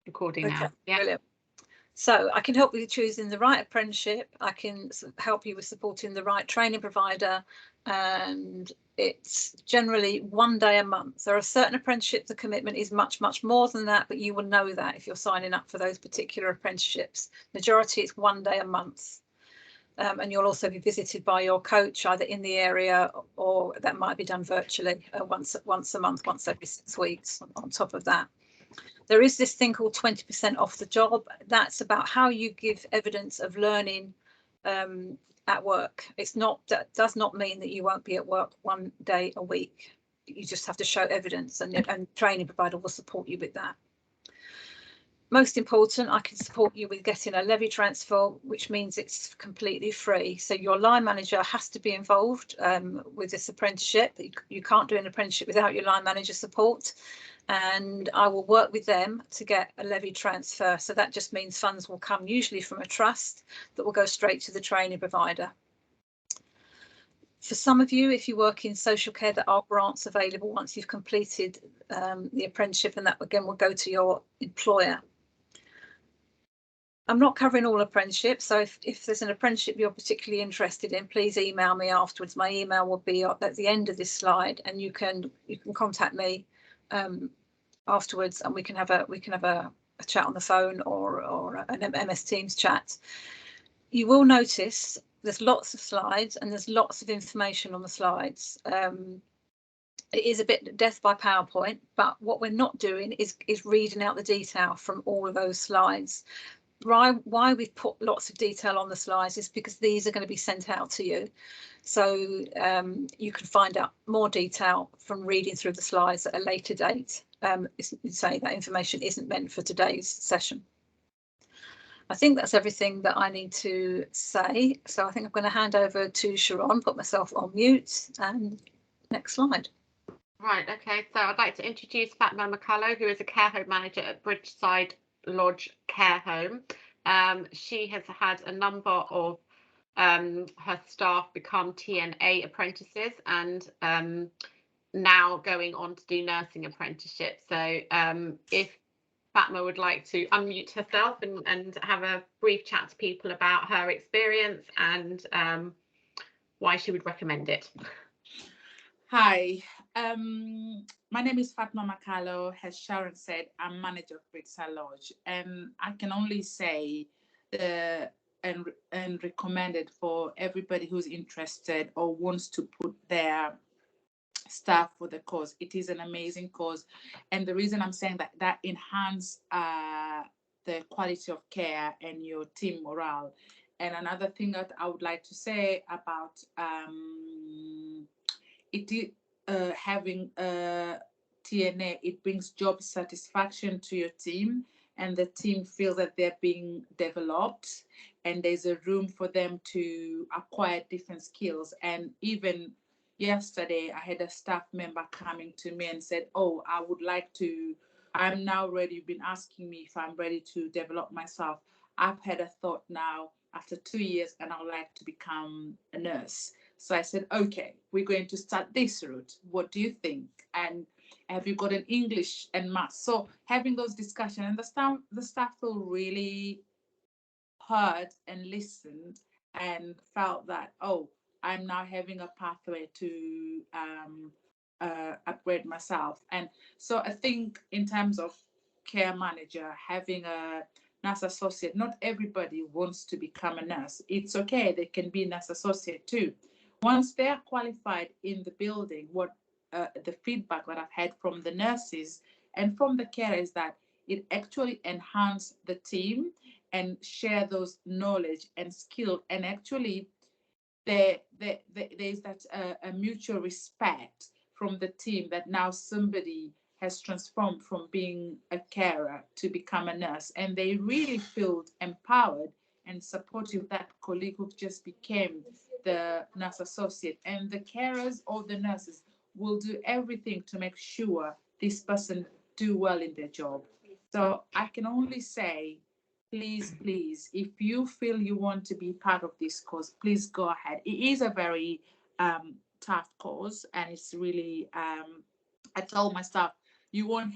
recording now. Okay, Yeah. brilliant. So I can help you choosing the right apprenticeship. I can help you with supporting the right training provider, and it's generally 1 day a month. There are certain apprenticeships, the commitment is much, much more than that, but you will know that if you're signing up for those particular apprenticeships. Majority, it's 1 day a month. And you'll also be visited by your coach either in the area, or that might be done virtually once a month, once every 6 weeks on top of that. There is this thing called 20% off the job. That's about how you give evidence of learning at work. That does not mean that you won't be at work 1 day a week. You just have to show evidence, and training provider will support you with that. Most important, I can support you with getting a levy transfer, which means it's completely free. So your line manager has to be involved with this apprenticeship. You can't do an apprenticeship without your line manager support. And I will work with them to get a levy transfer. So that just means funds will come usually from a trust that will go straight to the training provider. For some of you, if you work in social care, there are grants available once you've completed the apprenticeship, and that again will go to your employer. I'm not covering all apprenticeships, so if there's an apprenticeship you're particularly interested in, please email me afterwards. My email will be at the end of this slide, and you can contact me afterwards, and we can have a chat on the phone or an MS Teams chat. You will notice there's lots of slides and there's lots of information on the slides. It is a bit death by PowerPoint, but what we're not doing is reading out the detail from all of those slides. Why we've put lots of detail on the slides is because these are going to be sent out to you. So you can find out more detail from reading through the slides at a later date. Say that information isn't meant for today's session. I think that's everything that I need to say. So I think I'm going to hand over to Sharon, put myself on mute, and next slide. Right, okay, so I'd like to introduce Fatma McCullough, who is a care home manager at Bridgeside Lodge Care Home. She has had a number of her staff become TNA apprentices, and now going on to do nursing apprenticeship. So if Fatma would like to unmute herself and have a brief chat to people about her experience and why she would recommend it. Hi, my name is Fatma McCullough. As Sharon said, I'm manager of Bridgeside Lodge, and I can only say and recommend it for everybody who's interested or wants to put their staff for the course. It is an amazing course, and the reason I'm saying that enhance the quality of care and your team morale. And another thing that I would like to say about having TNA, it brings job satisfaction to your team, and the team feels that they're being developed, and there's a room for them to acquire different skills. And even yesterday, I had a staff member coming to me and said, "Oh, I'm now ready. You've been asking me if I'm ready to develop myself. I've had a thought now after 2 years, and I would like to become a nurse." So I said, "Okay, we're going to start this route. What do you think? And have you got an English and maths?" So having those discussions, and the staff feel really heard and listened and felt that, oh, I'm now having a pathway to upgrade myself. And so I think in terms of care manager, having a nurse associate, not everybody wants to become a nurse. It's okay, they can be nurse associate too. Once they are qualified in the building, what the feedback that I've had from the nurses and from the carers is that it actually enhances the team and share those knowledge and skill, and actually there's that a mutual respect from the team that now somebody has transformed from being a carer to become a nurse, and they really feel empowered and supportive of that colleague who just became the nurse associate. And the carers or the nurses will do everything to make sure this person do well in their job. So I can only say, please, if you feel you want to be part of this course, please go ahead. It is a very tough course, and it's really I told my staff, you will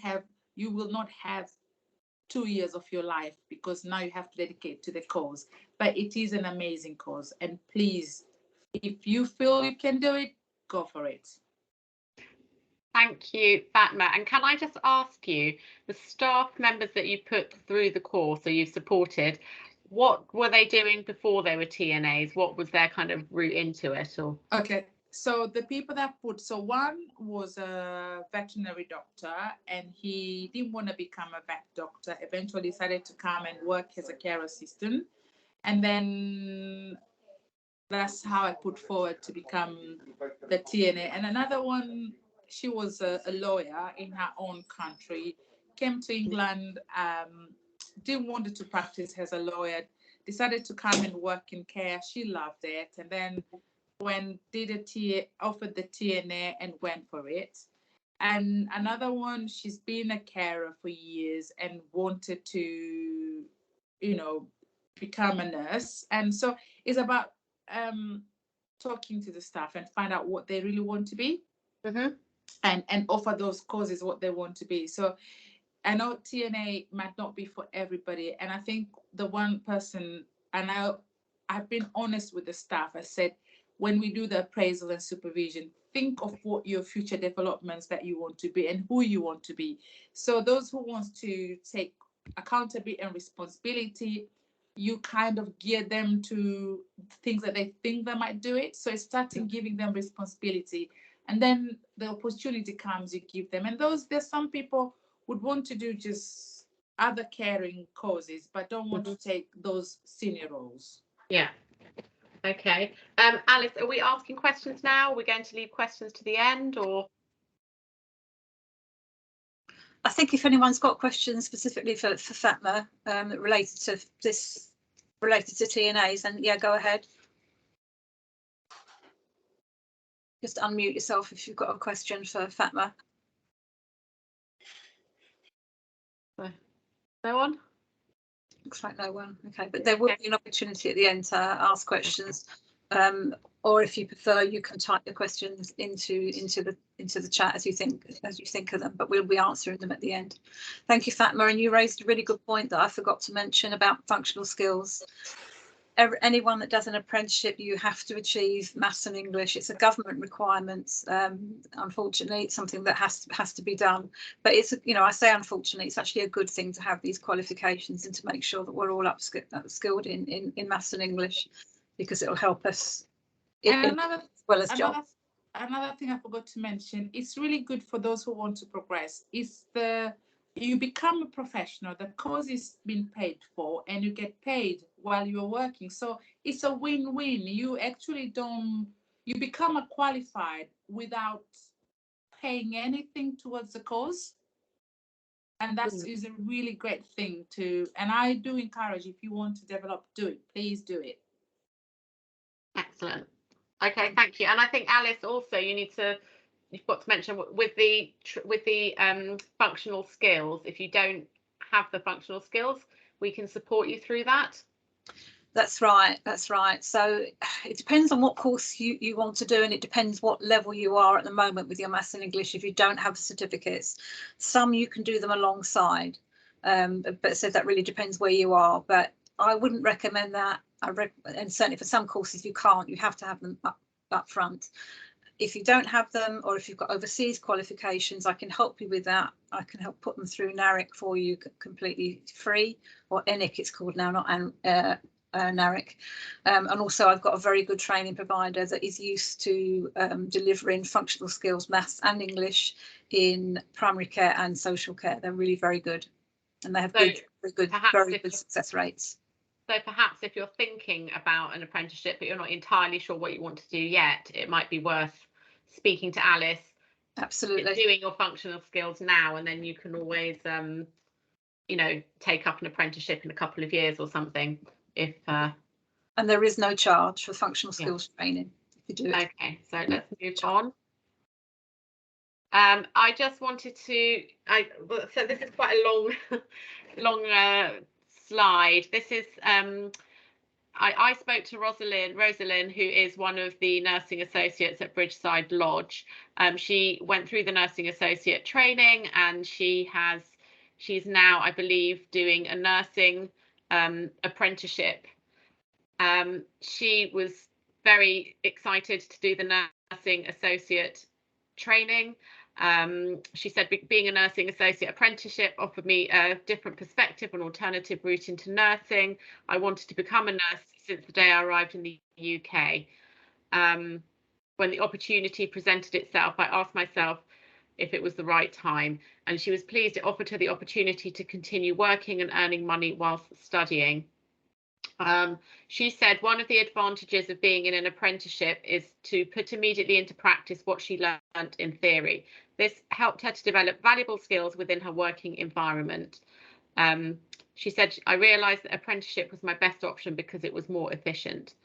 not have 2 years of your life, because now you have to dedicate to the cause. But it is an amazing cause, and please, if you feel you can do it, go for it. Thank you, Fatma. And can I just ask you, the staff members that you put through the course or you've supported, what were they doing before they were TNAs? What was their kind of route into it? Or Okay, so the people that put, so one was a veterinary doctor, and he didn't want to become a vet doctor. Eventually decided to come and work as a care assistant. And then that's how I put forward to become the TNA. And another one, she was a lawyer in her own country, came to England, didn't want to practice as a lawyer, decided to come and work in care. She loved it. And then when offered the TNA and went for it. And another one, she's been a carer for years and wanted to, become a nurse. And so it's about talking to the staff and find out what they really want to be, and offer those causes what they want to be. So I know TNA might not be for everybody, and I think the one person, and I've been honest with the staff. I said, when we do the appraisal and supervision, think of what your future developments that you want to be and who you want to be. So those who want to take accountability and responsibility, you kind of gear them to things that they think they might do it. So it's starting giving them responsibility, and then the opportunity comes, you give them. And there's some people would want to do just other caring causes, but don't want to take those senior roles. Yeah. Okay. Alice, are we asking questions now? Are we going to leave questions to the end, or? I think if anyone's got questions specifically for Fatma related to TNAs, then yeah, go ahead. Just unmute yourself if you've got a question for Fatma. No one? Looks like no one. Okay, but there will be an opportunity at the end to ask questions, or if you prefer, you can type the questions into the chat as you think of them. But we'll be answering them at the end. Thank you, Fatma. And you raised a really good point that I forgot to mention about functional skills. Anyone that does an apprenticeship, you have to achieve maths and English. It's a government requirement. Unfortunately, it's something that has to be done. But it's, I say unfortunately, it's actually a good thing to have these qualifications and to make sure that we're all upskilled in maths and English, because it'll help us as well as jobs. Another thing I forgot to mention, it's really good for those who want to progress. You become a professional, the course is being paid for, and you get paid while you're working. So it's a win-win. You actually you become a qualified without paying anything towards the course. And that is a really great thing and I do encourage, if you want to develop, do it. Please do it. Excellent. Okay, thank you. And I think, Alice, also you've got to mention with the functional skills, if you don't have the functional skills, we can support you through that. That's right. So it depends on what course you want to do, and it depends what level you are at the moment with your maths and English. If you don't have certificates, some you can do them alongside, but so that really depends where you are. But I wouldn't recommend that. And certainly for some courses you can't. You have to have them up front. If you don't have them, or if you've got overseas qualifications, I can help you with that. I can help put them through NARIC for you completely free, or ENIC it's called now, not NARIC. And also I've got a very good training provider that is used to delivering functional skills, maths and English in primary care and social care. They're really very good, and they have very good success rates. So perhaps if you're thinking about an apprenticeship but you're not entirely sure what you want to do yet, it might be worth speaking to Alice. Absolutely. Doing your functional skills now, and then you can always take up an apprenticeship in a couple of years or something. And there is no charge for functional skills training if you do it. Okay, so let's move on. I just wanted to so this is quite a long slide. This is I spoke to Rosalind, who is one of the nursing associates at Bridgeside Lodge. She went through the nursing associate training, and she She's now, I believe, doing a nursing apprenticeship. She was very excited to do the nursing associate training. She said being a nursing associate apprenticeship offered me a different perspective, an alternative route into nursing. I wanted to become a nurse since the day I arrived in the UK. When the opportunity presented itself, I asked myself if it was the right time, and she was pleased it offered her the opportunity to continue working and earning money whilst studying. She said one of the advantages of being in an apprenticeship is to put immediately into practice what she learned in theory. This helped her to develop valuable skills within her working environment. She said, I realised that apprenticeship was my best option because it was more efficient.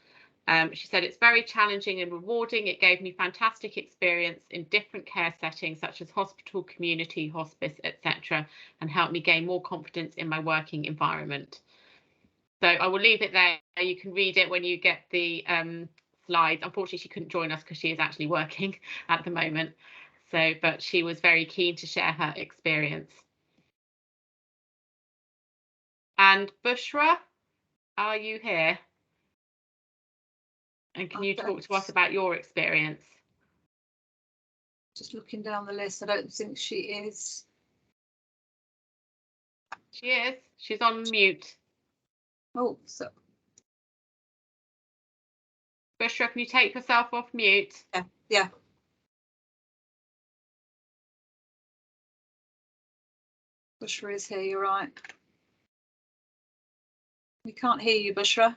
She said it's very challenging and rewarding. It gave me fantastic experience in different care settings such as hospital, community, hospice, etc., and helped me gain more confidence in my working environment. So I will leave it there. You can read it when you get the slides. Unfortunately, she couldn't join us because she is actually working at the moment. So, but she was very keen to share her experience. And Bushra, are you here? And can you talk to us about your experience? Just looking down the list, I don't think she is. She is. She's on mute. Oh, so Bushra, can you take yourself off mute? yeah. Bushra is here, you're right. We can't hear you, Bushra.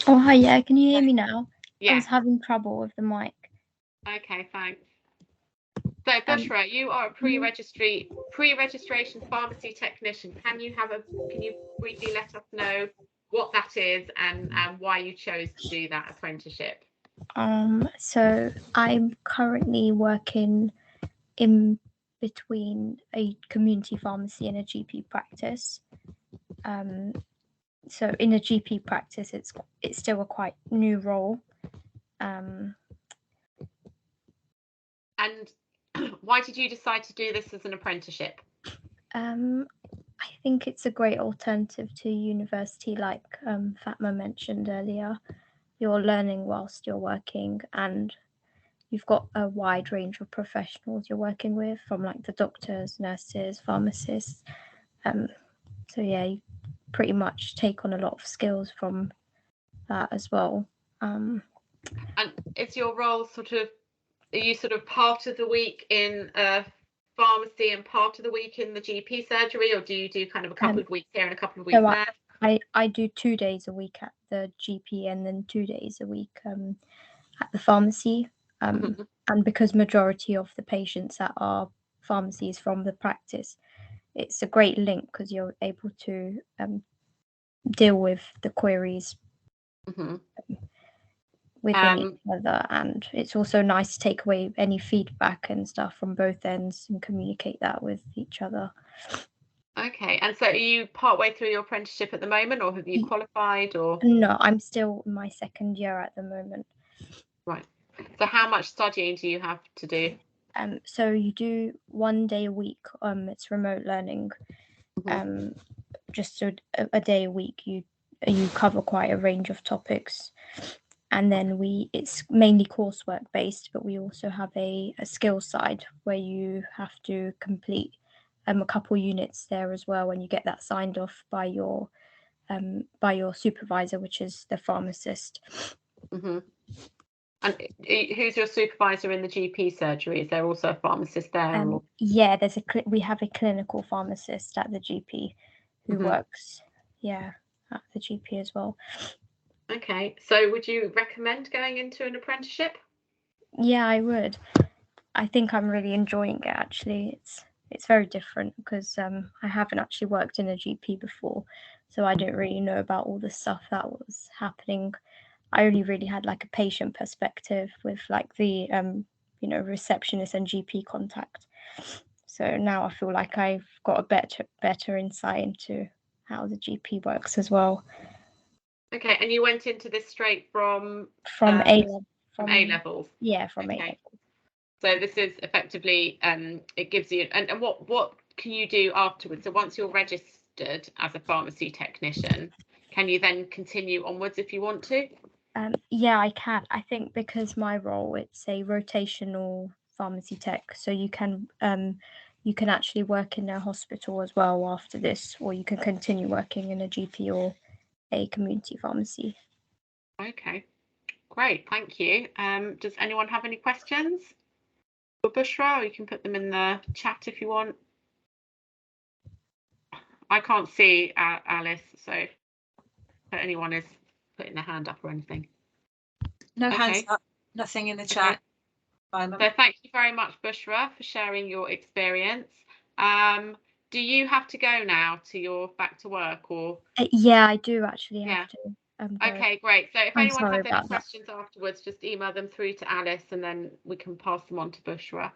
Oh, hi, yeah, can you hear me now? Yeah. I was having trouble with the mic. Okay, thanks. So Bushra, you are a pre-registration pharmacy technician. Can you briefly let us know what that is and why you chose to do that apprenticeship? So I'm currently working in between a community pharmacy and a GP practice. So in a GP practice, it's still a quite new role. And why did you decide to do this as an apprenticeship? I think it's a great alternative to university, like Fatma mentioned earlier. You're learning whilst you're working, and you've got a wide range of professionals you're working with, from like the doctors, nurses, pharmacists. So yeah, you pretty much take on a lot of skills from that as well. And is your role are you part of the week in a pharmacy and part of the week in the GP surgery, or do you do kind of a couple of weeks here and a couple of weeks there? I do 2 days a week at the GP and then 2 days a week at the pharmacy. And because majority of the patients at our pharmacy is from the practice, it's a great link because you're able to deal with the queries within each other, and it's also nice to take away any feedback and stuff from both ends and communicate that with each other. Okay, and so are you partway through your apprenticeship at the moment, or have you qualified? Or no, I'm still in my second year at the moment. Right. So how much studying do you have to do? So you do 1 day a week. It's remote learning. Just a day a week. You cover quite a range of topics, and then it's mainly coursework based, but we also have a skill side where you have to complete a couple units there as well, when you get that signed off by your supervisor, which is the pharmacist. And who's your supervisor in the GP surgery? Is there also a pharmacist there? Yeah, we have a clinical pharmacist at the GP who works, at the GP as well. Okay, so would you recommend going into an apprenticeship? Yeah, I would. I think I'm really enjoying it, actually. It's very different because I haven't actually worked in a GP before, so I don't really know about all the stuff that was happening. I only really had like a patient perspective with like the receptionist and GP contact. So now I feel like I've got a better insight into how the GP works as well. Okay, and you went into this straight from A levels? Yeah, from A levels. So this is effectively, it gives you, and what can you do afterwards? So once you're registered as a pharmacy technician, can you then continue onwards if you want to? Yeah, I can. I think because my role, it's a rotational pharmacy tech, so you can actually work in a hospital as well after this, or you can continue working in a GP or a community pharmacy. Okay, great, thank you. Does anyone have any questions for Bushra? Or you can put them in the chat if you want. I can't see Alice, so if anyone is putting their hand up or anything. No hands Okay. up, nothing in the chat. So thank you very much, Bushra, for sharing your experience. Do you have to go now to your back to work, or? Yeah, I do actually have to. Go. Okay, great. So if I'm anyone sorry has any about that. questions afterwards, just email them through to Alice and then we can pass them on to Bushra.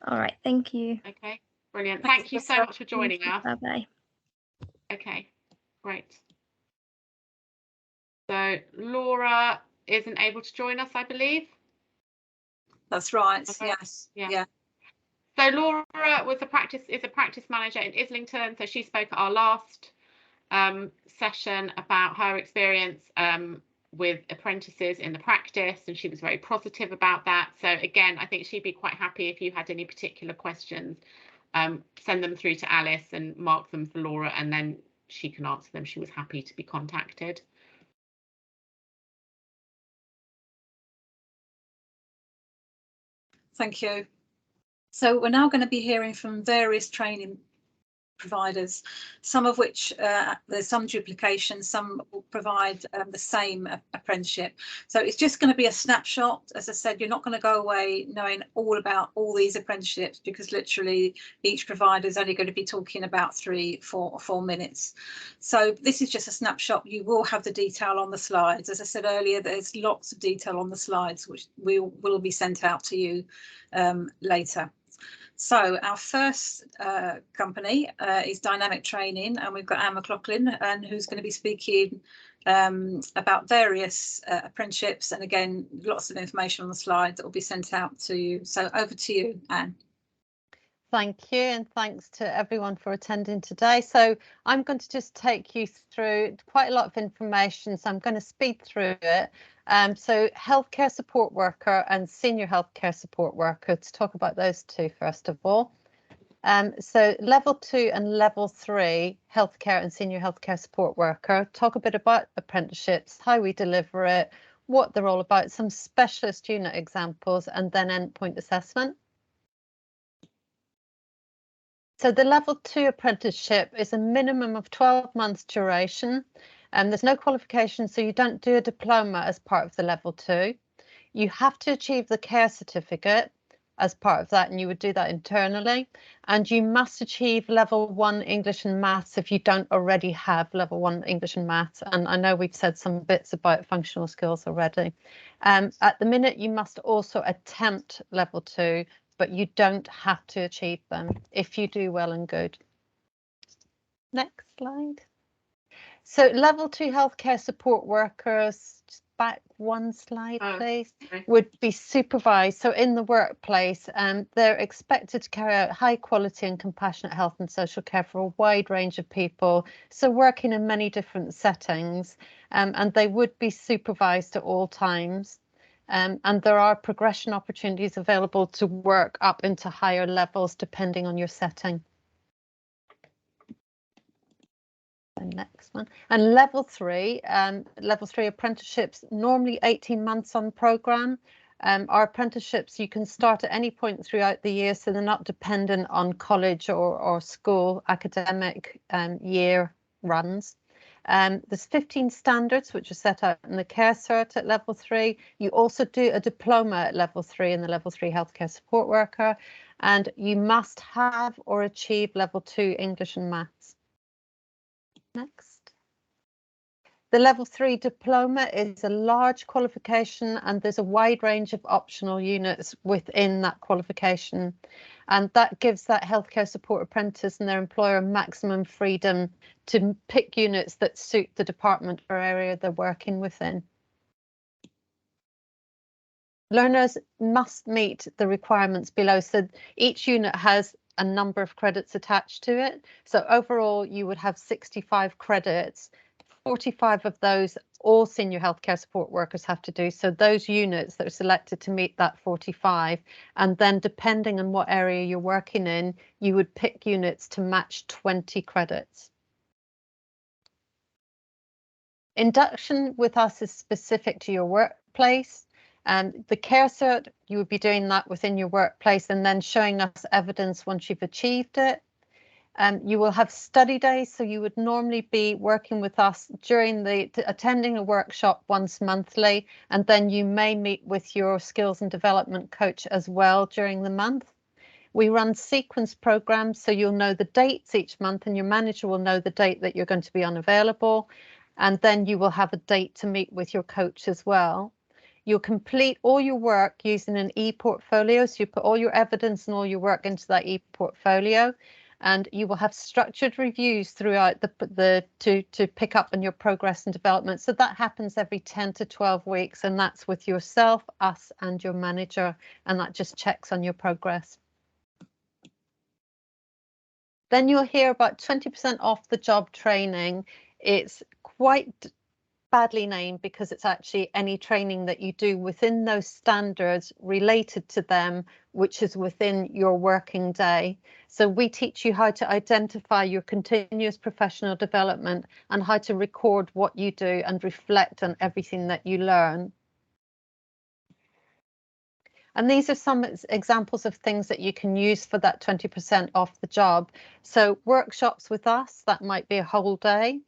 All right, thank you. Okay, brilliant. Thanks, Thank you so Bushra. much for joining us. Bye-bye. Okay, great. So Laura isn't able to join us, I believe. That's right. Okay. Yes. Yeah. Yeah. So Laura is a practice manager in Islington. So she spoke at our last session about her experience with apprentices in the practice, and she was very positive about that. So again, I think she'd be quite happy if you had any particular questions, send them through to Alice and mark them for Laura, and then she can answer them. She was happy to be contacted. Thank you. So we're now going to be hearing from various training providers, some of which there's some duplication, some will provide the same apprenticeship. So it's just going to be a snapshot. As I said, you're not going to go away knowing all about all these apprenticeships, because literally each provider is only going to be talking about 3, 4 or 4 minutes. So this is just a snapshot. You will have the detail on the slides. As I said earlier, there's lots of detail on the slides which will be sent out to you later. So our first company is Dynamic Training, and we've got Anne McLaughlin, and who's going to be speaking about various apprenticeships, and again, lots of information on the slide that will be sent out to you. So over to you, Anne. Thank you, and thanks to everyone for attending today. So I'm going to just take you through quite a lot of information, so I'm going to speed through it. So healthcare support worker and senior healthcare support worker, to talk about those two first of all. So level 2 and level 3 healthcare and senior healthcare support worker, talk a bit about apprenticeships, how we deliver it, what they're all about, some specialist unit examples, and then endpoint assessment. So the level 2 apprenticeship is a minimum of 12 months duration, and there's no qualification, so you don't do a diploma as part of the level 2. You have to achieve the care certificate as part of that, and you would do that internally, and you must achieve level 1 English and maths if you don't already have level 1 English and maths. And I know we've said some bits about functional skills already. At the minute, you must also attempt level 2, but you don't have to achieve them. If you do, well and good. Next slide. So level 2 healthcare support workers, just back one slide, please, would be supervised. So in the workplace, they're expected to carry out high quality and compassionate health and social care for a wide range of people. So working in many different settings, and they would be supervised at all times. And there are progression opportunities available to work up into higher levels depending on your setting. The next one. And level 3 apprenticeships, normally 18 months on programme. Our apprenticeships, you can start at any point throughout the year, so they're not dependent on college or school academic year runs. There's 15 standards which are set out in the care cert at level 3. You also do a diploma at level 3 in the level 3 healthcare support worker, and you must have or achieve level 2 English and maths. Next. The level 3 diploma is a large qualification, and there's a wide range of optional units within that qualification, and that gives that healthcare support apprentice and their employer maximum freedom to pick units that suit the department or area they're working within. Learners must meet the requirements below. So each unit has a number of credits attached to it. So overall, you would have 65 credits. 45 of those all senior healthcare support workers have to do. So those units that are selected to meet that 45, and then depending on what area you're working in, you would pick units to match 20 credits. Induction with us is specific to your workplace. The care cert, you would be doing that within your workplace and then showing us evidence once you've achieved it. You will have study days, so you would normally be working with us during attending a workshop once monthly, and then you may meet with your skills and development coach as well during the month. We run sequence programs, so you'll know the dates each month and your manager will know the date that you're going to be unavailable, and then you will have a date to meet with your coach as well. You'll complete all your work using an e-portfolio, so you put all your evidence and all your work into that e-portfolio. And you will have structured reviews throughout to pick up on your progress and development. So that happens every 10 to 12 weeks, and that's with yourself, us, and your manager, and that just checks on your progress. Then you'll hear about 20% off the job training. It's quite badly named because it's actually any training that you do within those standards related to them, which is within your working day. So we teach you how to identify your continuous professional development and how to record what you do and reflect on everything that you learn. And these are some examples of things that you can use for that 20% off the job. So workshops with us, that might be a whole day.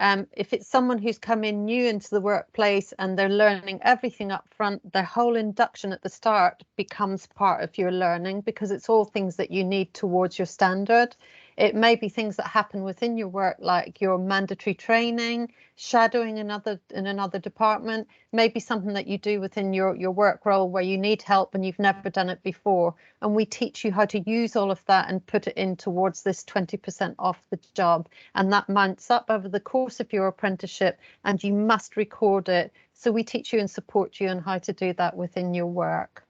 If it's someone who's come in new into the workplace and they're learning everything up front, their whole induction at the start becomes part of your learning because it's all things that you need towards your standard. It may be things that happen within your work, like your mandatory training, shadowing in another department, maybe something that you do within your work role where you need help and you've never done it before. And we teach you how to use all of that and put it in towards this 20% off the job. And that mounts up over the course of your apprenticeship, and you must record it. So we teach you and support you on how to do that within your work.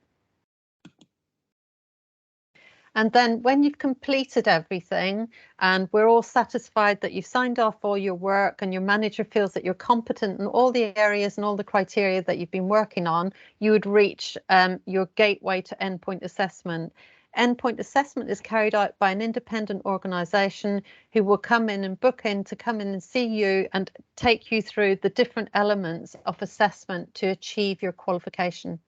And then when you've completed everything and we're all satisfied that you've signed off all your work and your manager feels that you're competent in all the areas and all the criteria that you've been working on, you would reach your gateway to endpoint assessment. Endpoint assessment is carried out by an independent organisation who will come in and book in to come in and see you and take you through the different elements of assessment to achieve your qualification.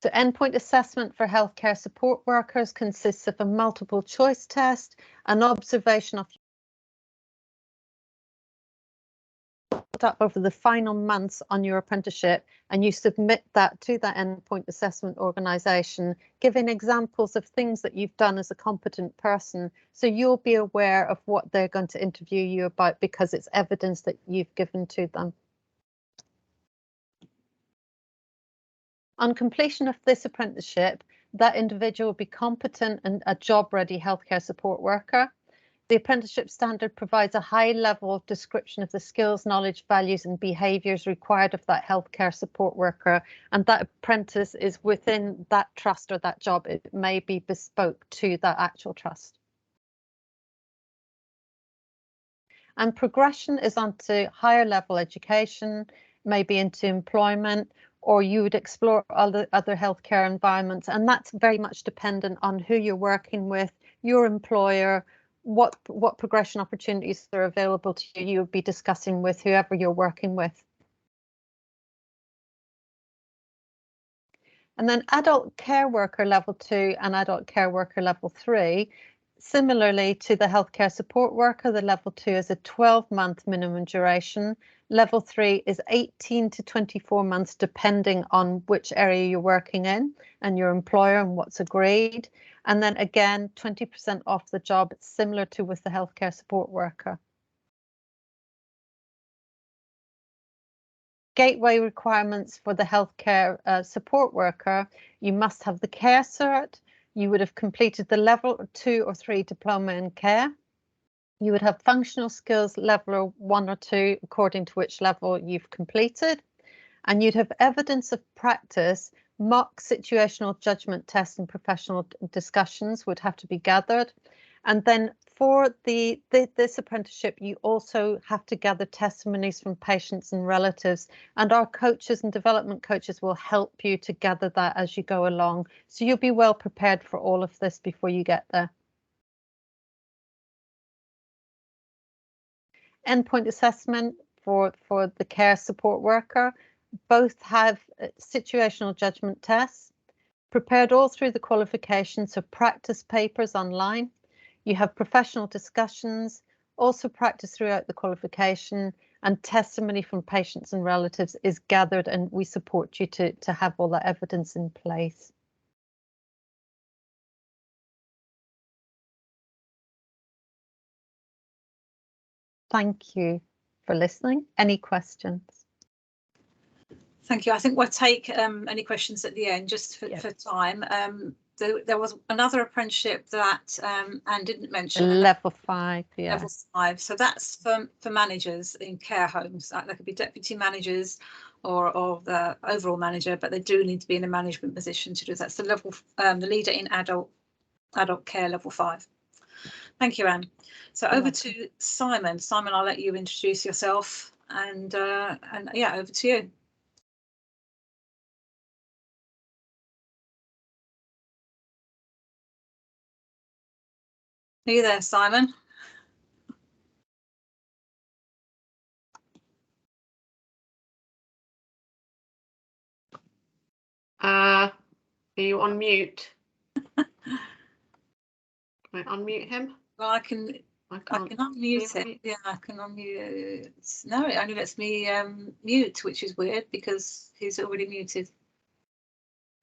So endpoint assessment for healthcare support workers consists of a multiple choice test, an observation of up over the final months on your apprenticeship, and you submit that to that endpoint assessment organisation, giving examples of things that you've done as a competent person. So you'll be aware of what they're going to interview you about because it's evidence that you've given to them. On completion of this apprenticeship, that individual will be competent and a job-ready healthcare support worker. The apprenticeship standard provides a high level of description of the skills, knowledge, values and behaviours required of that healthcare support worker, and that apprentice is within that trust or that job. It may be bespoke to that actual trust. And progression is onto higher level education, maybe into employment, or you would explore other healthcare environments, and that's very much dependent on who you're working with, your employer, what progression opportunities are available to you. You'll be discussing with whoever you're working with. And then adult care worker level 2 and adult care worker level 3. Similarly to the healthcare support worker, the level 2 is a 12-month minimum duration. Level 3 is 18 to 24 months, depending on which area you're working in and your employer and what's agreed. And then again, 20% off the job, similar to with the healthcare support worker. Gateway requirements for the healthcare support worker: you must have the care cert. You would have completed the level 2 or 3 diploma in care. You would have functional skills level 1 or 2, according to which level you've completed. And you'd have evidence of practice. Mock situational judgment tests and professional discussions would have to be gathered. And then for this apprenticeship, you also have to gather testimonies from patients and relatives, and our coaches and development coaches will help you to gather that as you go along. So you'll be well prepared for all of this before you get there. Endpoint assessment for the care support worker. Both have situational judgment tests prepared all through the qualification, so practice papers online. You have professional discussions, also practice throughout the qualification, and testimony from patients and relatives is gathered, and we support you to have all that evidence in place. Thank you for listening. Any questions? Thank you. I think we'll take any questions at the end, just for time. There was another apprenticeship that Anne didn't mention. Level 5, yeah. Level 5. So that's for managers in care homes. They could be deputy managers or the overall manager, but they do need to be in a management position to do that. So the leader in adult care, level 5. Thank you, Anne. So over to Simon. Simon, I'll let you introduce yourself, and yeah, over to you. Are you there, Simon? Are you on mute? Can I unmute him? Well, I can unmute it. Yeah, I can unmute. No, it only lets me mute, which is weird because he's already muted.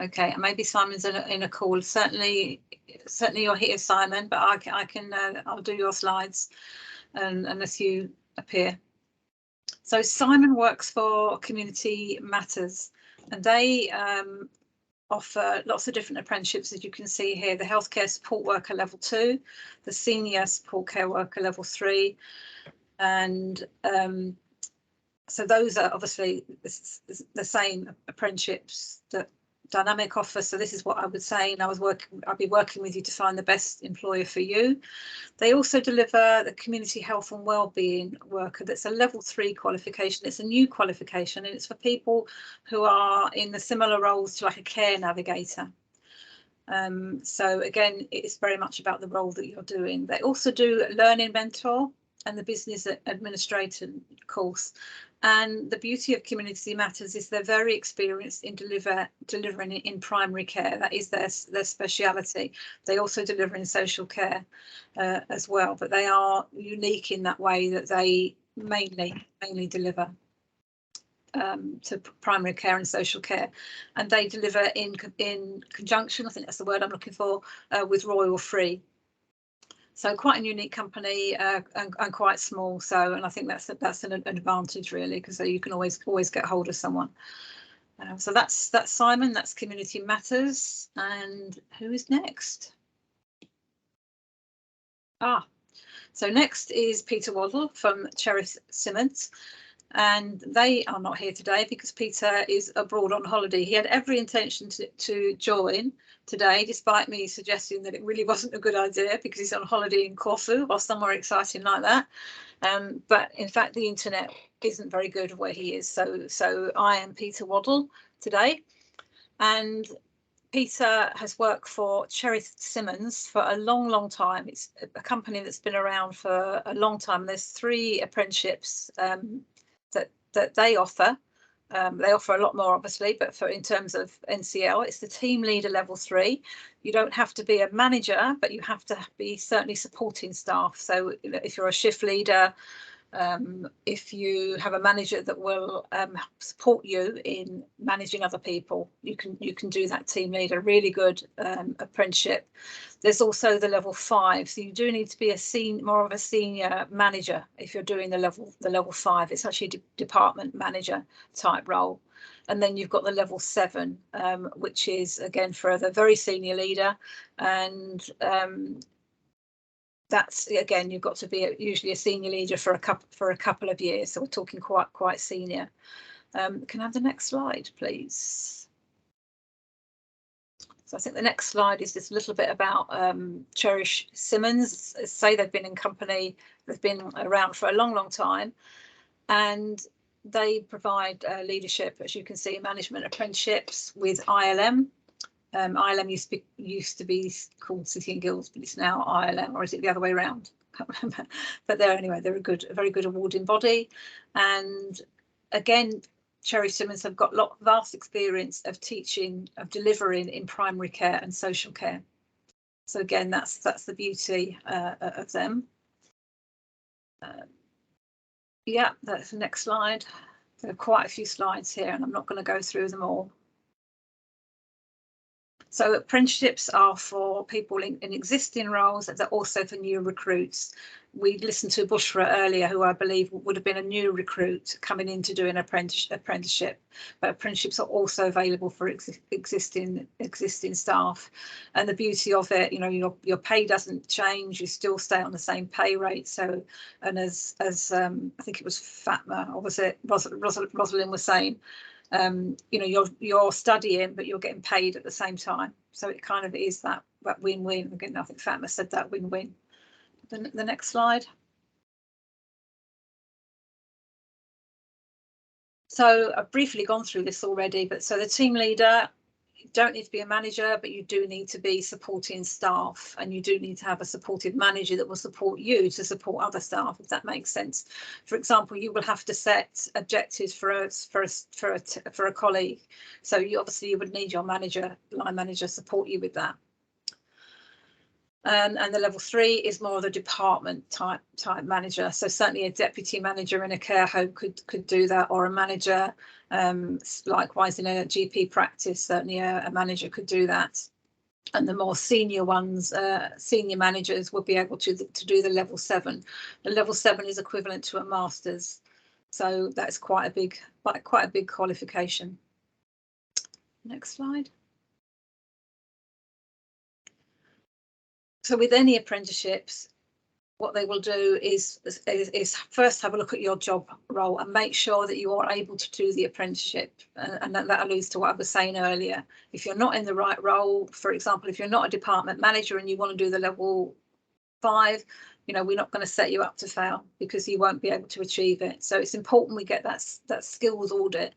Okay, maybe Simon's in a call. Certainly you're here, Simon, but I'll do your slides unless you appear. So Simon works for Community Matters, and they offer lots of different apprenticeships, as you can see here. The healthcare support worker level 2, the senior support care worker level 3, and so those are obviously the same apprenticeships that Dynamic offer. So this is what I would say, and I'll be working with you to find the best employer for you. They also deliver the community health and wellbeing worker. That's a level 3 qualification. It's a new qualification, and it's for people who are in the similar roles to like a care navigator. So again, it's very much about the role that you're doing. They also do a learning mentor and the business administration course. And the beauty of Community Matters is they're very experienced in delivering in primary care. That is their speciality. They also deliver in social care as well, but they are unique in that way that they mainly deliver to primary care and social care, and they deliver in conjunction, I think that's the word I'm looking for, with Royal Free. So quite a unique company and quite small. So, and I think that's an advantage really, because you can always get hold of someone. So that's Simon. That's Community Matters. And who is next? So next is Peter Waddle from Cheri Simmons. And they are not here today because Peter is abroad on holiday. He had every intention to join today, despite me suggesting that it really wasn't a good idea because he's on holiday in Corfu or somewhere exciting like that. But in fact, the internet isn't very good where he is. So I am Peter Waddle today. And Peter has worked for Cheri Simmons for a long time. It's a company that's been around for a long time. There's 3 apprenticeships that they offer. They offer a lot more, obviously, but in terms of NCL, it's the team leader level 3. You don't have to be a manager, but you have to be certainly supporting staff. So if you're a shift leader, if you have a manager that will support you in managing other people, you can do that team leader. Really good apprenticeship. There's also the level 5, so you do need to be more of a senior manager if you're doing the level 5. It's actually a department manager type role. And then you've got the level 7, which is again for the very senior leader, and that's again, you've got to be usually a senior leader for a couple of years, so we're talking quite senior. Can I have the next slide, please? So I think the next slide is just a little bit about Cheri Simmons. Say they've been in company, they've been around for a long, long time, and they provide leadership, as you can see, management apprenticeships with ILM. ILM used to be called City and Guilds, but it's now ILM, or is it the other way around? Can't remember. But they're a very good awarding body. And again, Cheri Simmons have got vast experience of teaching, of delivering in primary care and social care. So again, that's the beauty of them. Yeah, that's the next slide. There are quite a few slides here, and I'm not going to go through them all. So apprenticeships are for people in existing roles, they're also for new recruits. We listened to Bushra earlier, who I believe would have been a new recruit coming in to do an apprenticeship. But apprenticeships are also available for existing staff. And the beauty of it, you know, your pay doesn't change, you still stay on the same pay rate. So, and as I think it was Fatma, or was it Rosalind was saying, you know, you're studying, but you're getting paid at the same time. So it kind of is that win-win. Again, I think Fatma said that win-win. The next slide. So I've briefly gone through this already, but so the team leader, you don't need to be a manager, but you do need to be supporting staff, and you do need to have a supportive manager that will support you to support other staff, if that makes sense. For example, you will have to set objectives for a colleague. So you would need your line manager support you with that. And the level 3 is more of the department type manager. So certainly a deputy manager in a care home could do that, or a manager. Likewise in a GP practice, certainly a manager could do that. And the more senior ones, senior managers, will be able to do the level 7. The level 7 is equivalent to a master's, so that's quite a big qualification. Next slide. So with any apprenticeships, what they will do is first have a look at your job role and make sure that you are able to do the apprenticeship. And that alludes to what I was saying earlier. If you're not in the right role, for example, if you're not a department manager and you want to do the level 5, you know, we're not going to set you up to fail, because you won't be able to achieve it. So it's important we get that skills audit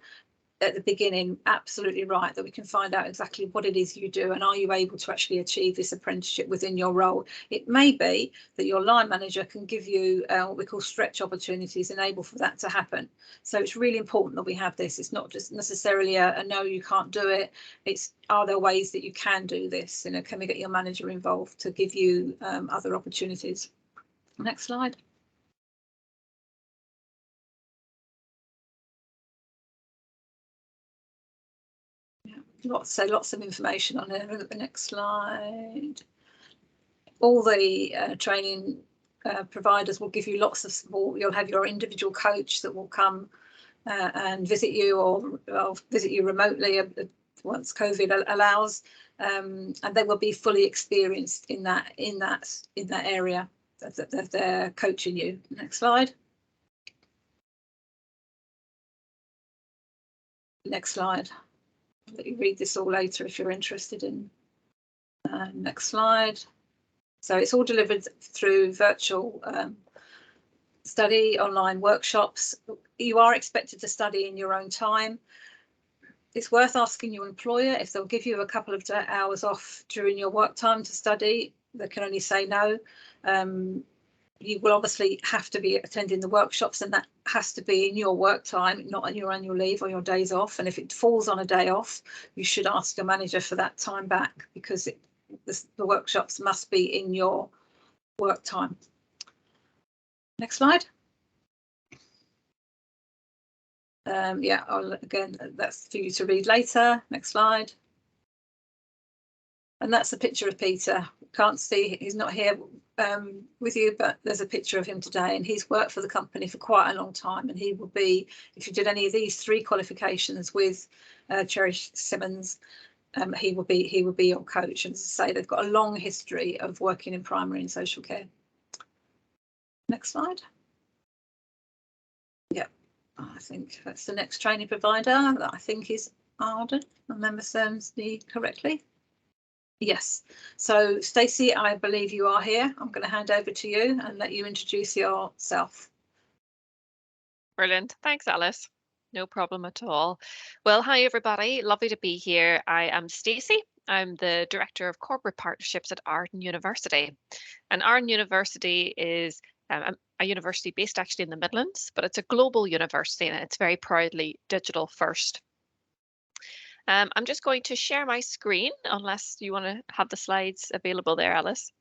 at the beginning absolutely right, that we can find out exactly what it is you do, and are you able to actually achieve this apprenticeship within your role. It may be that your line manager can give you what we call stretch opportunities, enable for that to happen. So it's really important that we have this. It's not just necessarily a no, you can't do it. It's, are there ways that you can do this? You know, can we get your manager involved to give you other opportunities? Next slide. Lots of information on it. Look at the next slide. All the training providers will give you lots of support. You'll have your individual coach that will come and visit you, or visit you remotely once COVID allows, and they will be fully experienced in that area that they're coaching you. Next slide. Next slide. I'll let you read this all later if you're interested in. Next slide. So it's all delivered through virtual study, online workshops. You are expected to study in your own time. It's worth asking your employer if they'll give you a couple of hours off during your work time to study. They can only say no. You will obviously have to be attending the workshops, and that has to be in your work time, not on your annual leave or your days off. And if it falls on a day off, you should ask your manager for that time back, because the workshops must be in your work time. Next slide. Yeah, again, that's for you to read later. Next slide. And that's a picture of Peter. Can't see, he's not here with you, but there's a picture of him today, and he's worked for the company for quite a long time, and he will be, if you did any of these 3 qualifications with Cheri Simmons, he will be your coach. And as I say, they've got a long history of working in primary and social care. Next slide. Yeah, I think that's the next training provider that I think is Arden, if I remember me correctly. Yes. So Stacey, I believe you are here. I'm going to hand over to you and let you introduce yourself. Brilliant. Thanks, Alice. No problem at all. Well, hi, everybody. Lovely to be here. I am Stacey. I'm the Director of Corporate Partnerships at Arden University. And Arden University is a university based actually in the Midlands, but it's a global university and it's very proudly digital first. I'm just going to share my screen unless you want to have the slides available there, Alice.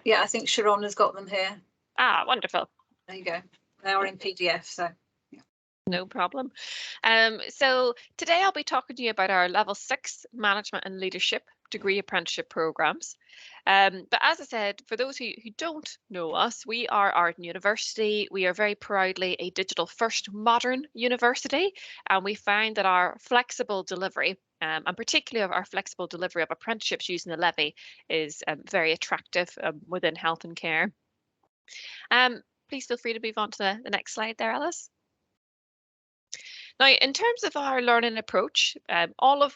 Yeah, I think Sharon has got them here. Ah, wonderful. There you go. They are in PDF, so. Yeah. No problem. So today I'll be talking to you about our Level 6 Management and Leadership degree apprenticeship programs. But as I said, for those who don't know us, we are Arden University. We are very proudly a digital first modern university, and we find that our flexible delivery, and particularly of our flexible delivery of apprenticeships using the levy, is very attractive within health and care. Please feel free to move on to the next slide there, Alice. Now, in terms of our learning approach,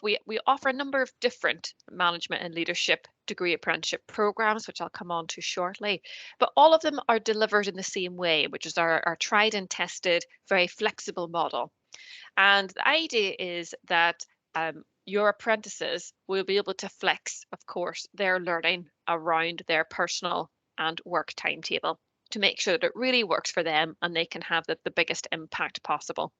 we offer a number of different management and leadership degree apprenticeship programs, which I'll come on to shortly, but all of them are delivered in the same way, which is our tried and tested, very flexible model. And the idea is that your apprentices will be able to flex, of course, their learning around their personal and work timetable to make sure that it really works for them and they can have the biggest impact possible.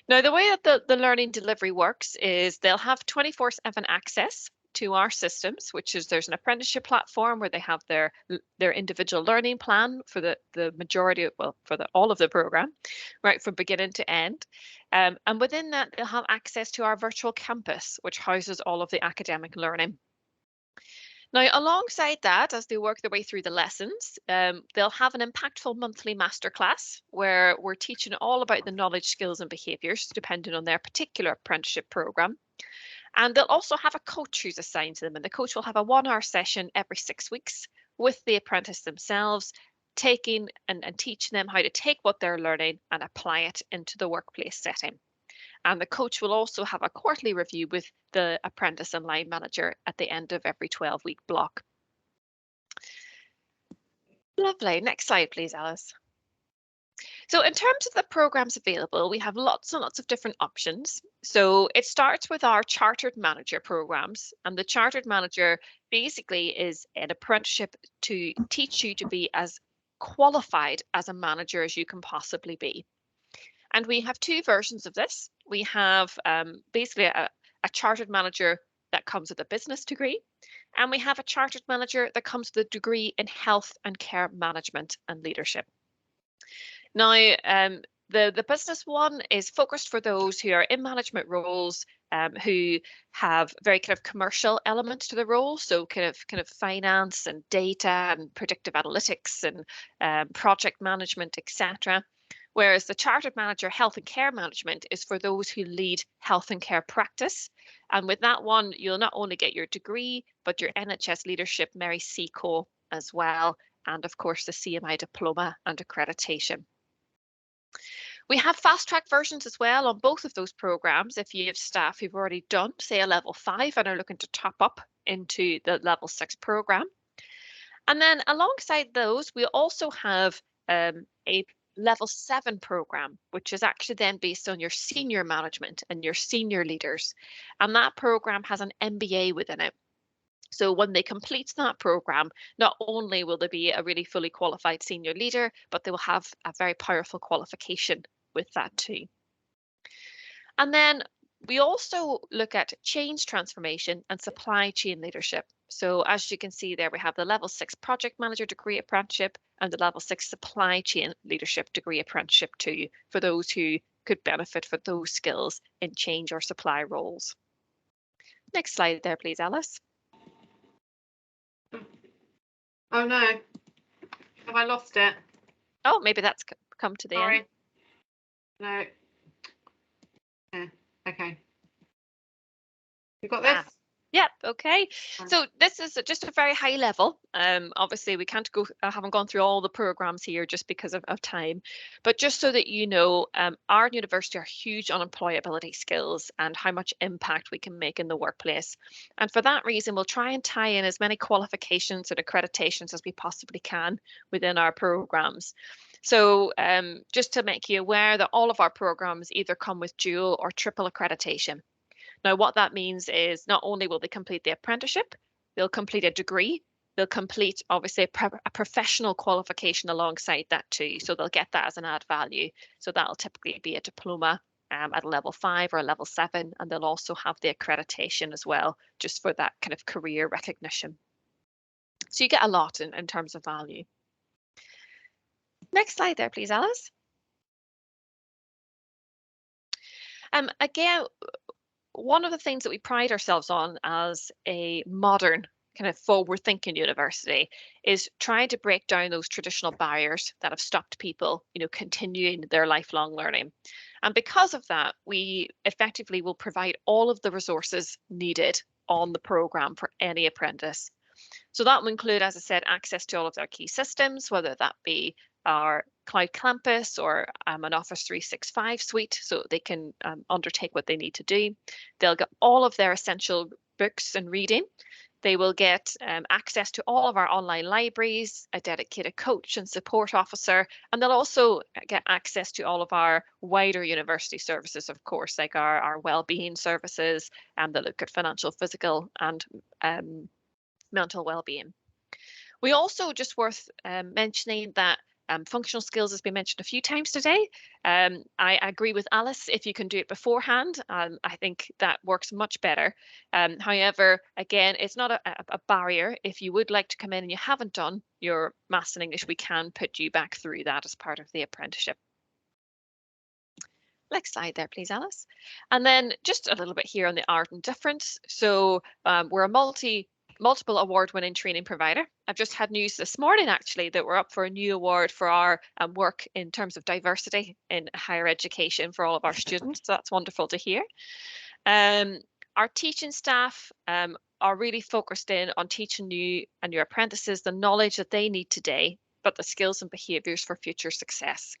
Now, the way that the learning delivery works is they'll have 24/7 access to our systems, which is there's an apprenticeship platform where they have their individual learning plan for the majority of, well, for all of the program, right, from beginning to end. And within that, they'll have access to our virtual campus, which houses all of the academic learning. Now, alongside that, as they work their way through the lessons, they'll have an impactful monthly masterclass where we're teaching all about the knowledge, skills and behaviours depending on their particular apprenticeship programme. And they'll also have a coach who's assigned to them, and the coach will have a 1-hour session every 6 weeks with the apprentice themselves, taking and teaching them how to take what they're learning and apply it into the workplace setting. And the coach will also have a quarterly review with the apprentice and line manager at the end of every 12-week block. Lovely. Next slide, please, Alice. So in terms of the programs available, we have lots and lots of different options. So it starts with our chartered manager programs, and the chartered manager basically is an apprenticeship to teach you to be as qualified as a manager as you can possibly be. And we have 2 versions of this. We have basically a chartered manager that comes with a business degree, and we have a chartered manager that comes with a degree in health and care management and leadership. Now, the business one is focused for those who are in management roles, who have very kind of commercial elements to the role, so kind of finance and data and predictive analytics and project management, etc. Whereas the Chartered Manager Health and Care Management is for those who lead health and care practice. And with that one, you'll not only get your degree, but your NHS Leadership Mary Seco as well, and of course the CMI diploma and accreditation. We have fast track versions as well on both of those programs if you have staff who've already done, say, a level 5 and are looking to top up into the level 6 program. And then alongside those, we also have a level 7 program, which is actually then based on your senior management and your senior leaders. And that program has an MBA within it. So when they complete that program, not only will they be a really fully qualified senior leader, but they will have a very powerful qualification with that too. And then we also look at change transformation and supply chain leadership. So as you can see there, we have the level 6 project manager degree apprenticeship and the level 6 supply chain leadership degree apprenticeship too, for those who could benefit from those skills in change or supply roles. Next slide there, please, Alice. Oh no, have I lost it? Oh, maybe that's come to the end. No. Yeah, okay. You got this? Yep. Okay. So this is just a very high level. Obviously, we can't go. I haven't gone through all the programs here just because of time, but just so that you know, our university are huge on employability skills and how much impact we can make in the workplace. And for that reason, we'll try and tie in as many qualifications and accreditations as we possibly can within our programs. So just to make you aware that all of our programs either come with dual or triple accreditation. Now, what that means is not only will they complete the apprenticeship, they'll complete a degree, they'll complete obviously a professional qualification alongside that too. So they'll get that as an add value. So that'll typically be a diploma at a level 5 or a level 7, and they'll also have the accreditation as well, just for that kind of career recognition. So you get a lot in terms of value. Next slide there, please, Alice. Again, one of the things that we pride ourselves on as a modern kind of forward-thinking university is trying to break down those traditional barriers that have stopped people, continuing their lifelong learning. And because of that, we effectively will provide all of the resources needed on the program for any apprentice. So that will include, as I said, access to all of their key systems, whether that be our cloud campus or an Office 365 suite, so they can undertake what they need to do. They'll get all of their essential books and reading. They will get access to all of our online libraries, a dedicated coach and support officer, and they'll also get access to all of our wider university services, of course, like our well-being services, and they look at financial, physical, and mental well-being. We also, just worth mentioning that functional skills has been mentioned a few times today. I agree with Alice, if you can do it beforehand, I think that works much better. However, again, it's not a barrier. If you would like to come in and you haven't done your Maths and English, we can put you back through that as part of the apprenticeship. Next slide there, please, Alice. And then just a little bit here on the Arden difference. So we're a multiple award-winning training provider. I've just had news this morning, actually, that we're up for a new award for our work in terms of diversity in higher education for all of our students. So that's wonderful to hear. Our teaching staff are really focused in on teaching you and your apprentices the knowledge that they need today, but the skills and behaviours for future success.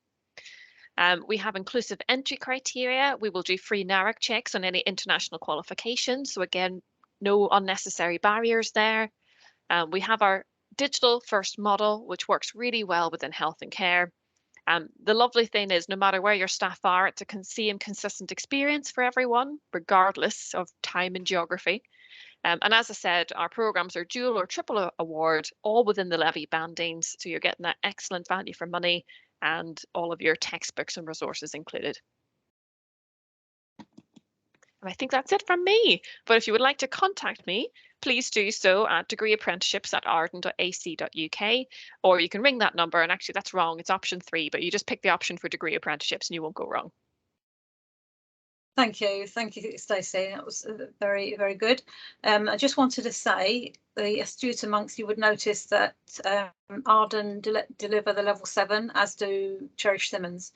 We have inclusive entry criteria. We will do free NARIC checks on any international qualifications. So again, no unnecessary barriers there. We have our digital first model, which works really well within health and care. The lovely thing is, no matter where your staff are, it's a same consistent experience for everyone, regardless of time and geography. And as I said, our programs are dual or triple award, all within the levy bandings. So you're getting that excellent value for money and all of your textbooks and resources included. And I think that's it from me. But if you would like to contact me, please do so at degreeapprenticeships@arden.ac.uk, or you can ring that number. And actually, that's wrong. It's option 3, but you just pick the option for degree apprenticeships and you won't go wrong. Thank you, Stacey. That was very, very good. I just wanted to say, the astute amongst you would notice that Arden deliver the level 7, as do Cheri Simmons.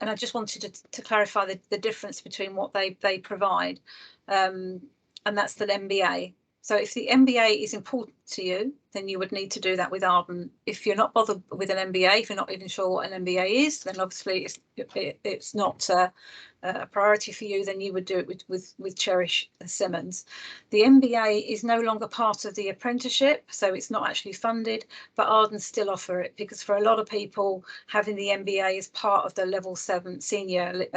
And I just wanted to clarify the difference between what they provide, and that's the MBA. So if the MBA is important to you, then you would need to do that with Arden. If you're not bothered with an MBA, if you're not even sure what an MBA is, then obviously it's not a priority for you, then you would do it with Cheri Simmons. The MBA is no longer part of the apprenticeship, so it's not actually funded, but Arden still offer it, because for a lot of people, having the MBA as part of the level 7 senior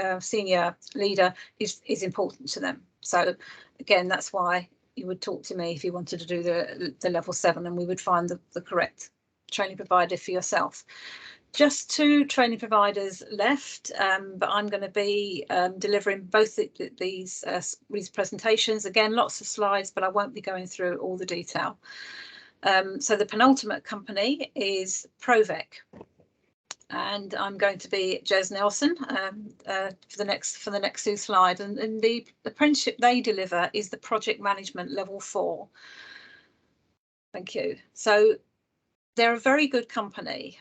leader is important to them. So again, that's why you would talk to me if you wanted to do the level 7, and we would find the correct training provider for yourself. Just 2 training providers left, but I'm going to be delivering both these presentations. Again, lots of slides, but I won't be going through all the detail. So the penultimate company is Provec, and I'm going to be Jez Nelson for the next 2 slides. And the apprenticeship they deliver is the project management level 4. Thank you. So they're a very good company.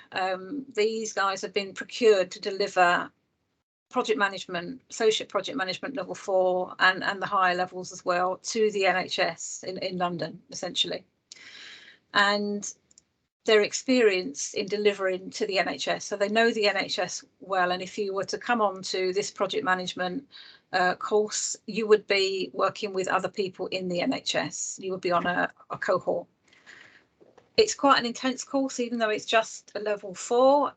These guys have been procured to deliver project management, associate project management level 4 and the higher levels as well to the NHS in London, essentially. And they're experienced in delivering to the NHS, so they know the NHS well. And if you were to come on to this project management course, you would be working with other people in the NHS. You would be on a cohort. It's quite an intense course, even though it's just a level 4,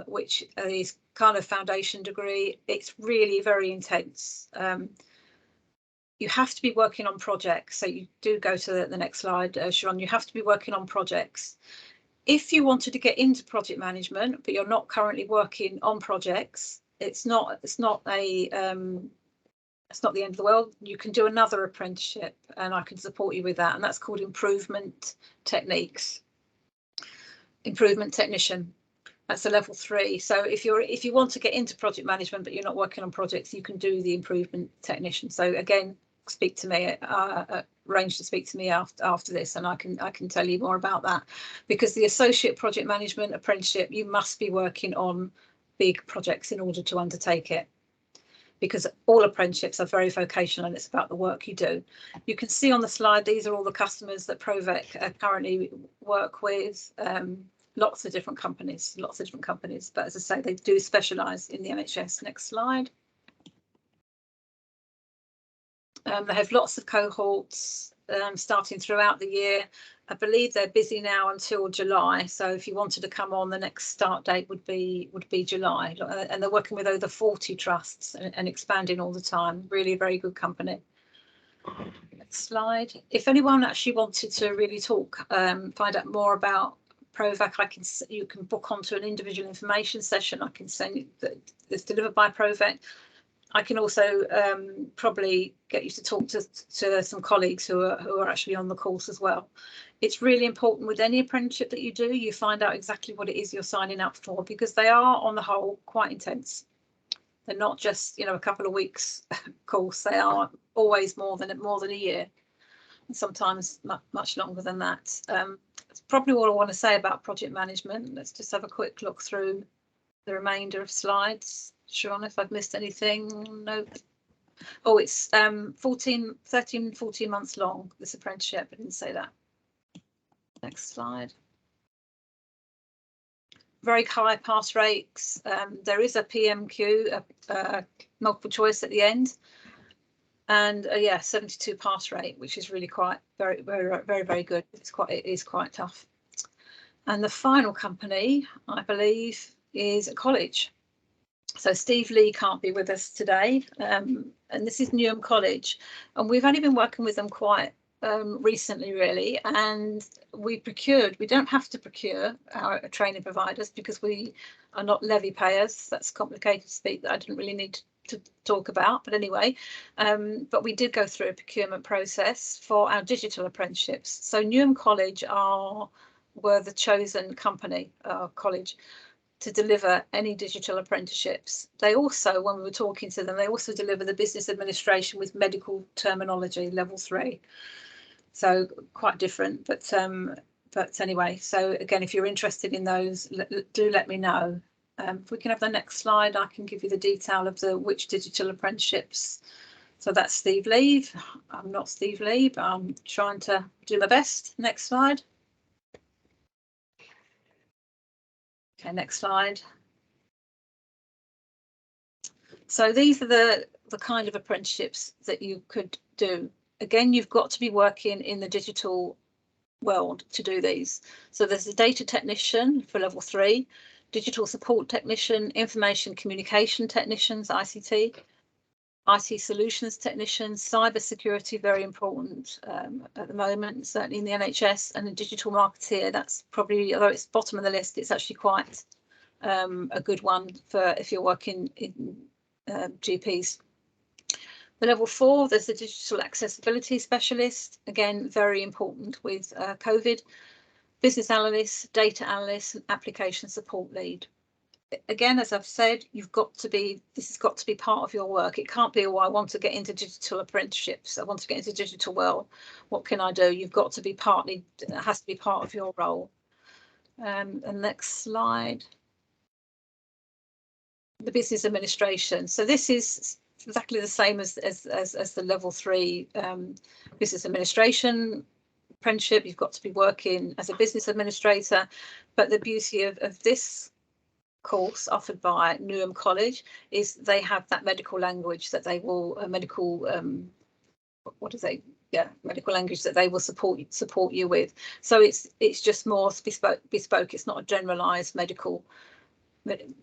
which is kind of foundation degree. It's really very intense. You have to be working on projects. So you do go to the next slide, Sharon. You have to be working on projects. If you wanted to get into project management, but you're not currently working on projects, it's not the end of the world. You can do another apprenticeship, and I can support you with that. And that's called improvement techniques. Improvement technician. That's a level 3. So if you want to get into project management, but you're not working on projects, you can do the improvement technician. So again, speak to me, arrange to speak to me after this, and I can tell you more about that. Because the associate project management apprenticeship, you must be working on big projects in order to undertake it, because all apprenticeships are very vocational and it's about the work you do. You can see on the slide, these are all the customers that Provec currently work with. Lots of different companies, but as I say, they do specialise in the NHS. Next slide. They have lots of cohorts starting throughout the year. I believe they're busy now until July. So if you wanted to come on, the next start date would be July. And they're working with over 40 trusts and expanding all the time. Really a very good company. Next slide. If anyone actually wanted to really talk, find out more about Provec, you can book onto an individual information session. I can send you that it's delivered by Provec. I can also probably get you to talk to some colleagues who are actually on the course as well. It's really important with any apprenticeship that you do, you find out exactly what it is you're signing up for, because they are on the whole quite intense. They're not just, a couple of weeks course. They are always more than a year, and sometimes much longer than that. That's probably all I want to say about project management. Let's just have a quick look through the remainder of slides. Sharon, if I've missed anything. No. Oh, it's 14 months long, this apprenticeship. I didn't say that. Next slide. Very high pass rates. There is a PMQ, multiple choice at the end, and yeah, 72 pass rate, which is really quite very good. It is quite tough. And the final company, I believe, is a college. So Steve Lee can't be with us today, and this is Newham College, and we've only been working with them quite recently, really. And we don't have to procure our training providers because we are not levy payers. That's complicated to speak that I didn't really need to talk about, but anyway, but we did go through a procurement process for our digital apprenticeships. So Newham College were the chosen company, college, to deliver any digital apprenticeships. They also, when we were talking to them, they also deliver the business administration with medical terminology, level 3. So quite different, but anyway, so again, if you're interested in those, do let me know. If we can have the next slide, I can give you the detail of which digital apprenticeships. So that's Steve Lee. I'm not Steve Lee, but I'm trying to do my best. Next slide. Okay, next slide. So these are the kind of apprenticeships that you could do. Again, you've got to be working in the digital world to do these. So there's a data technician for level 3, digital support technician, information communication technicians, ICT, IT solutions technicians, cyber security, very important at the moment, certainly in the NHS, and a digital marketeer. That's probably, although it's bottom of the list, it's actually quite a good one for if you're working in GPs. The level 4, there's the digital accessibility specialist, again, very important with COVID, business analyst, data analyst, and application support lead. Again, as I've said, this has got to be part of your work. It can't be, oh, I want to get into digital apprenticeships, I want to get into digital world, what can I do? You've got to be it has to be part of your role. And next slide. the business administration. So this is exactly the same as the level 3 business administration apprenticeship. You've got to be working as a business administrator, but the beauty of this course offered by Newham College is they have that medical language that they will medical language that they will support you with. So it's just more bespoke. It's not a generalized medical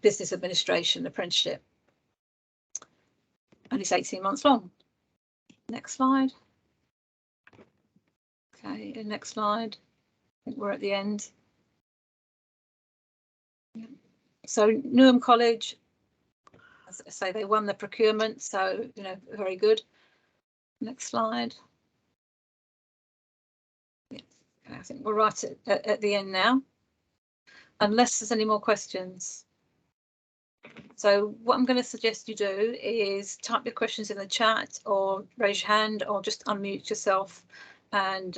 business administration apprenticeship, and it's 18 months long. Next slide. Okay, and next slide. I think we're at the end. So Newham College, as I say, they won the procurement, so very good. Next slide. Yeah, I think we're right at the end now, unless there's any more questions. So what I'm going to suggest you do is type your questions in the chat, or raise your hand, or just unmute yourself and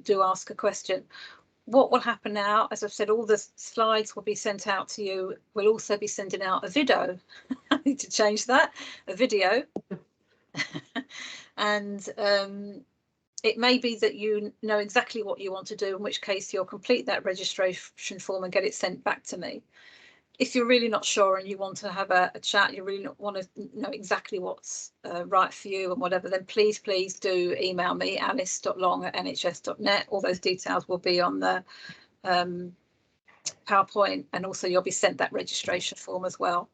do ask a question. What will happen now, as I've said, all the slides will be sent out to you. We'll also be sending out a video. I need to change that, a video. And it may be that you know exactly what you want to do, in which case you'll complete that registration form and get it sent back to me. If you're really not sure and you want to have a chat, you really want to know exactly what's right for you and whatever, then please do email me, alice.long@nhs.net. All those details will be on the PowerPoint, and also you'll be sent that registration form as well.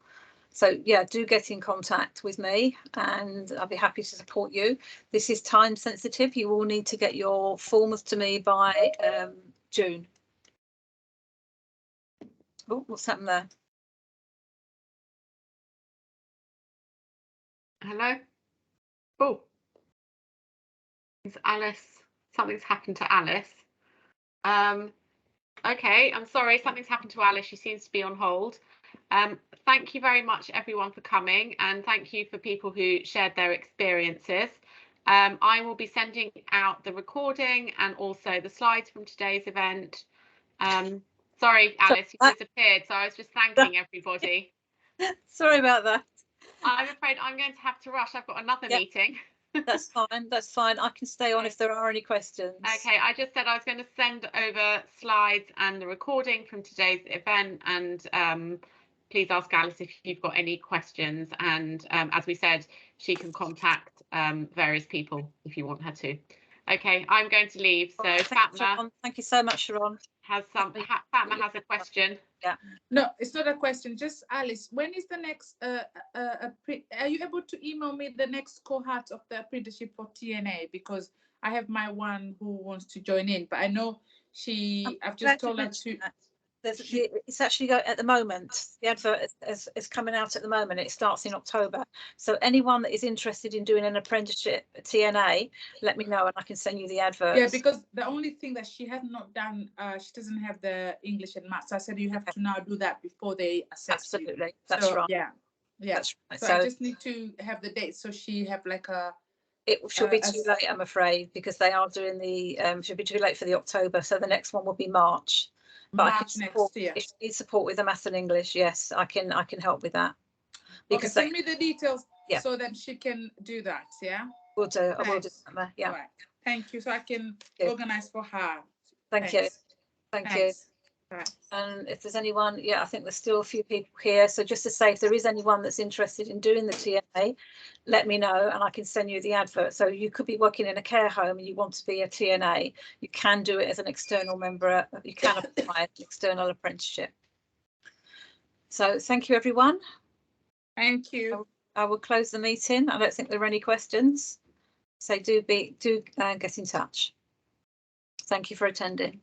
So yeah, do get in contact with me and I'll be happy to support you. This is time sensitive. You will need to get your forms to me by June. Oh, what's happened there? Hello? Oh, is Alice, something's happened to Alice. Okay, I'm sorry, something's happened to Alice. She seems to be on hold. Thank you very much, everyone, for coming, and thank you for people who shared their experiences. I will be sending out the recording and also the slides from today's event. Sorry, Alice, you disappeared, so I was just thanking everybody. Sorry about that. I'm afraid I'm going to have to rush. I've got another meeting. That's fine. That's fine. I can stay on if there are any questions. Okay, I just said I was going to send over slides and the recording from today's event, and please ask Alice if you've got any questions. And as we said, she can contact various people if you want her to. Okay, I'm going to leave. So Fatma, thank you so much, Sharon. Fatma has a question. Yeah. No, it's not a question. Just Alice, when is the next? Are you able to email me the next cohort of the apprenticeship for TNA? Because I have my one who wants to join in, but I know I've just told her to. It's actually at the moment. The advert is coming out at the moment. It starts in October. So anyone that is interested in doing an apprenticeship at TNA, let me know and I can send you the advert. Yeah, because the only thing that she has not done, she doesn't have the English and maths. So I said you have to now do that before they assess. Absolutely, you. that's right. Yeah, that's right. So I just need to have the date so she have like a. It should be too late, I'm afraid, because they are doing the. Should be too late for the October. So the next one will be March. But March next year. If you need support with the maths and English, yes, I can help with that. Because send me the details so that she can do that. Yeah. Will do. I will do that. Yeah. Right. Thank you. So I can organize for her. Thank you. Thank you. Right. And if there's anyone, I think there's still a few people here. So just to say, if there is anyone that's interested in doing the TNA, let me know and I can send you the advert. So you could be working in a care home and you want to be a TNA. You can do it as an external member. You can apply an external apprenticeship. So thank you, everyone. Thank you. I will close the meeting. I don't think there are any questions. So do get in touch. Thank you for attending.